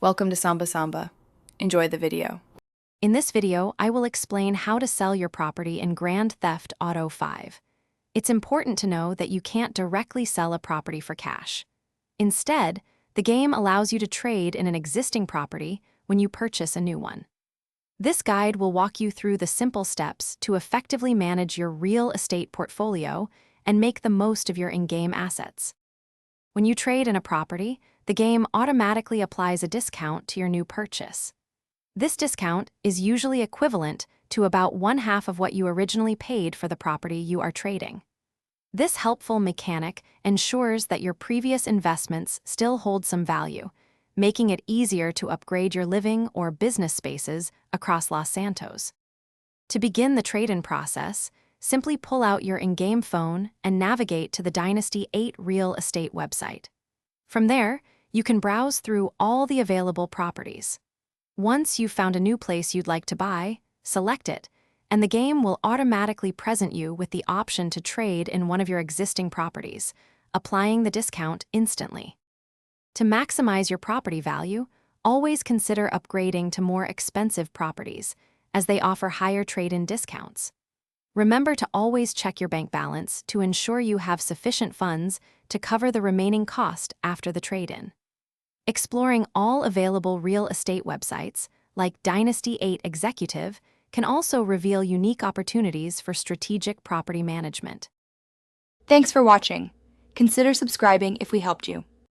Welcome to Samba Samba. Enjoy the video. In this video, I will explain how to sell your property in Grand Theft Auto 5. It's important to know that you can't directly sell a property for cash. Instead, the game allows you to trade in an existing property when you purchase a new one. This guide will walk you through the simple steps to effectively manage your real estate portfolio and make the most of your in-game assets. When you trade in a property, the game automatically applies a discount to your new purchase. This discount is usually equivalent to about 1/2 of what you originally paid for the property you are trading. This helpful mechanic ensures that your previous investments still hold some value, making it easier to upgrade your living or business spaces across Los Santos. To begin the trade-in process, simply pull out your in-game phone and navigate to the Dynasty 8 real estate website. From there, you can browse through all the available properties. Once you've found a new place you'd like to buy, select it, and the game will automatically present you with the option to trade in one of your existing properties, applying the discount instantly. To maximize your property value, always consider upgrading to more expensive properties, as they offer higher trade-in discounts. Remember to always check your bank balance to ensure you have sufficient funds to cover the remaining cost after the trade-in. Exploring all available real estate websites, like Dynasty 8 Executive, can also reveal unique opportunities for strategic property management. Thanks for watching. Consider subscribing if we helped you.